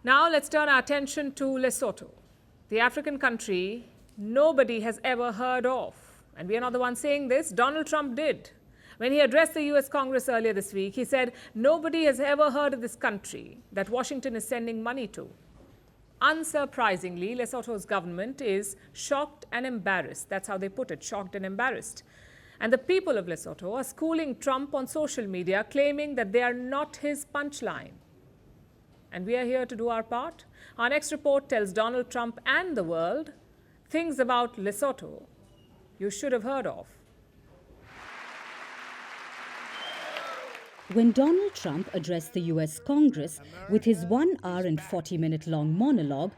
Now let's turn our attention to Lesotho, the African country nobody has ever heard of. And we are not the ones saying this, Donald Trump did. When he addressed the US Congress earlier this week, he said nobody has ever heard of this country that Washington is sending money to. Unsurprisingly, Lesotho's government is shocked and embarrassed. That's how they put it, shocked and embarrassed. And the people of Lesotho are schooling Trump on social media, claiming that they are not his punchline. And we are here to do our part. Our next report tells Donald Trump and the world things about Lesotho you should have heard of. When Donald Trump addressed the US Congress with his 1 hour and 40-minute long monologue,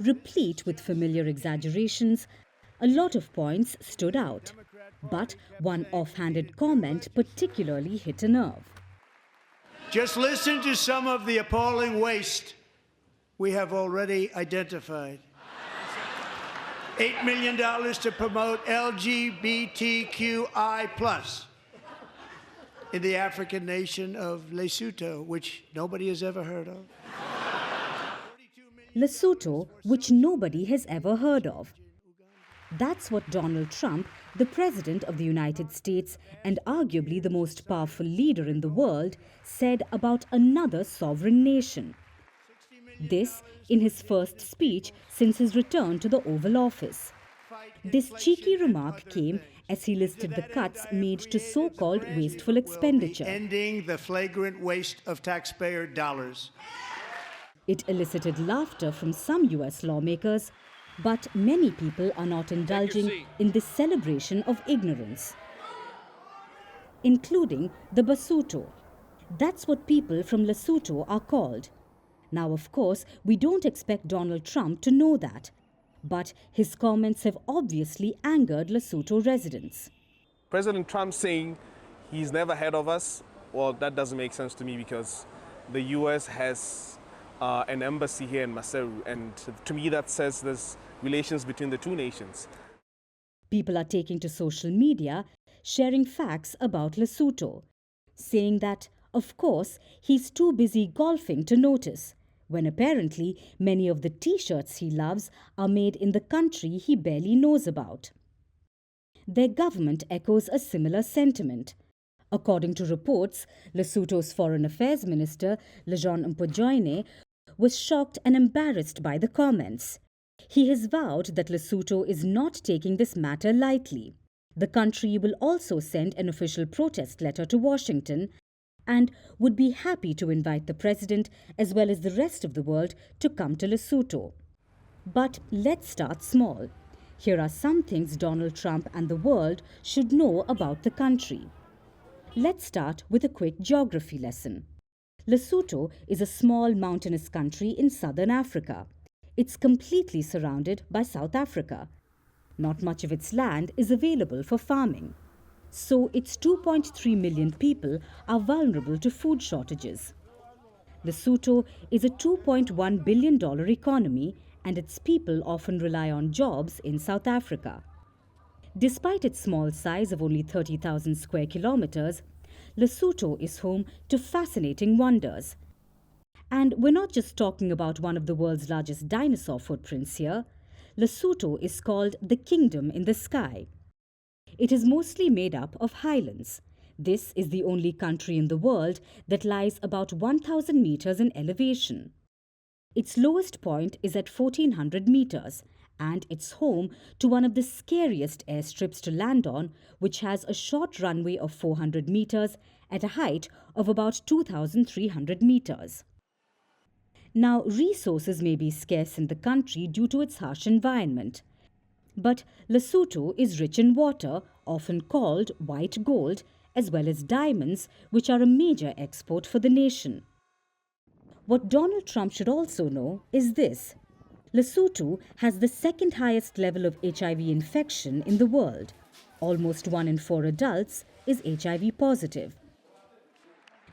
replete with familiar exaggerations, a lot of points stood out. But one offhanded comment particularly hit a nerve. Just listen to some of the appalling waste we have already identified. $8 million to promote LGBTQI+ in the African nation of Lesotho, which nobody has ever heard of. Lesotho, which nobody has ever heard of. That's what Donald Trump, the President of the United States and arguably the most powerful leader in the world, said about another sovereign nation. This in his first speech since his return to the Oval Office. This cheeky remark came as he listed the cuts made to so-called wasteful expenditure. Ending the flagrant waste of taxpayer dollars. It elicited laughter from some US lawmakers, but many people are not indulging in this celebration of ignorance, including the Basotho. That's what people from Lesotho are called. Now, of course, we don't expect Donald Trump to know that, but his comments have obviously angered Lesotho residents. President Trump saying he's never heard of us, well, that doesn't make sense to me because the US has an embassy here in Maseru, and to me that says there's relations between the two nations. People are taking to social media, sharing facts about Lesotho, saying that, of course, he's too busy golfing to notice, when apparently many of the t-shirts he loves are made in the country he barely knows about. Their government echoes a similar sentiment. According to reports, Lesotho's Foreign Affairs Minister, Lejon Mpojane, was shocked and embarrassed by the comments. He has vowed that Lesotho is not taking this matter lightly. The country will also send an official protest letter to Washington and would be happy to invite the president as well as the rest of the world to come to Lesotho. But let's start small. Here are some things Donald Trump and the world should know about the country. Let's start with a quick geography lesson. Lesotho is a small mountainous country in southern Africa. It's completely surrounded by South Africa. Not much of its land is available for farming. So its 2.3 million people are vulnerable to food shortages. Lesotho is a $2.1 billion economy and its people often rely on jobs in South Africa. Despite its small size of only 30,000 square kilometers, Lesotho is home to fascinating wonders. And we're not just talking about one of the world's largest dinosaur footprints here. Lesotho is called the Kingdom in the Sky. It is mostly made up of highlands. This is the only country in the world that lies about 1,000 meters in elevation. Its lowest point is at 1,400 meters, and it's home to one of the scariest airstrips to land on, which has a short runway of 400 meters at a height of about 2,300 meters. Now, resources may be scarce in the country due to its harsh environment. But Lesotho is rich in water, often called white gold, as well as diamonds, which are a major export for the nation. What Donald Trump should also know is this. Lesotho has the second highest level of HIV infection in the world. Almost 1 in 4 adults is HIV positive.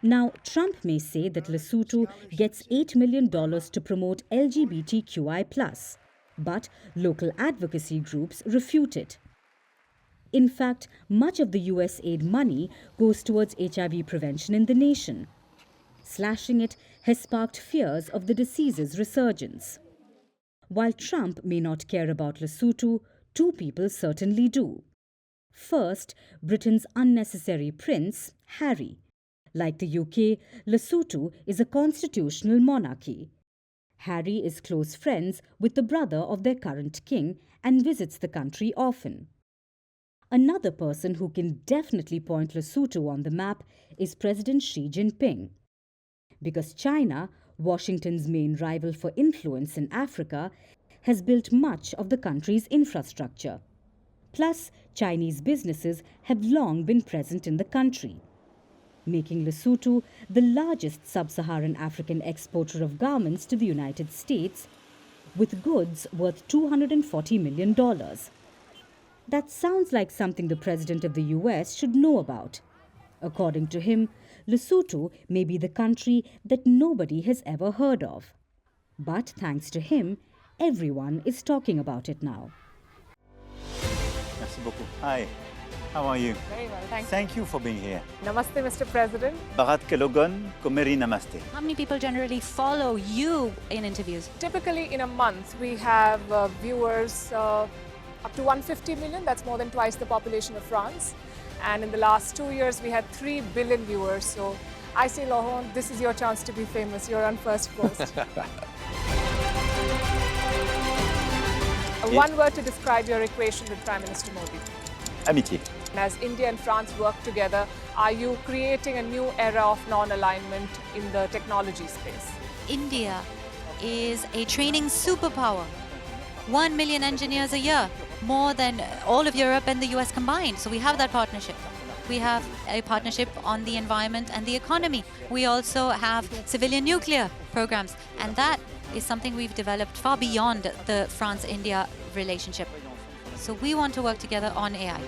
Now, Trump may say that Lesotho gets $8 million to promote LGBTQI+, but local advocacy groups refute it. In fact, much of the US aid money goes towards HIV prevention in the nation. Slashing it has sparked fears of the disease's resurgence. While Trump may not care about Lesotho, two people certainly do. First, Britain's unnecessary prince, Harry. Like the UK, Lesotho is a constitutional monarchy. Harry is close friends with the brother of their current king and visits the country often. Another person who can definitely point Lesotho on the map is President Xi Jinping. Because China, Washington's main rival for influence in Africa, has built much of the country's infrastructure. Plus, Chinese businesses have long been present in the country, making Lesotho the largest sub-Saharan African exporter of garments to the United States, with goods worth $240 million. That sounds like something the President of the US should know about. According to him, Lesotho may be the country that nobody has ever heard of. But thanks to him, everyone is talking about it now. Merci beaucoup. Hi, how are you? Very well, thank you. Thank you for being here. Namaste, Mr. President. Bharat Kelogon, Komeri Namaste. How many people generally follow you in interviews? Typically, in a month, we have viewers up to 150 million. That's more than twice the population of France. And in the last 2 years, we had 3 billion viewers. So I say, Laurent, this is your chance to be famous. You're on Firstpost. One word to describe your equation with Prime Minister Modi. Amitié. As India and France work together, are you creating a new era of non-alignment in the technology space? India is a training superpower. 1 million engineers a year, more than all of Europe and the US combined. So we have that partnership. We have a partnership on the environment and the economy. We also have civilian nuclear programs, and that is something we've developed far beyond the France-India relationship. So we want to work together on AI.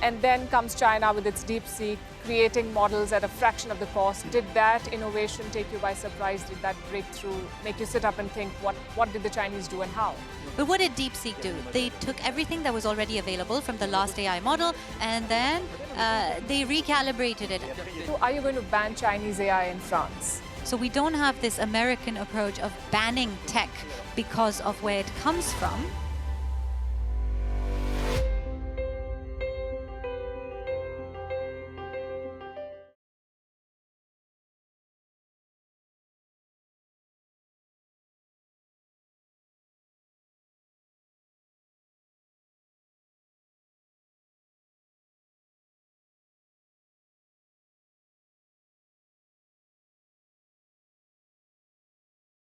And then comes China with its DeepSeek, creating models at a fraction of the cost. Did that innovation take you by surprise? Did that breakthrough make you sit up and think, what did the Chinese do and how? But what did DeepSeek do? They took everything that was already available from the last AI model, and then they recalibrated it. So are you going to ban Chinese AI in France? So we don't have this American approach of banning tech because of where it comes from.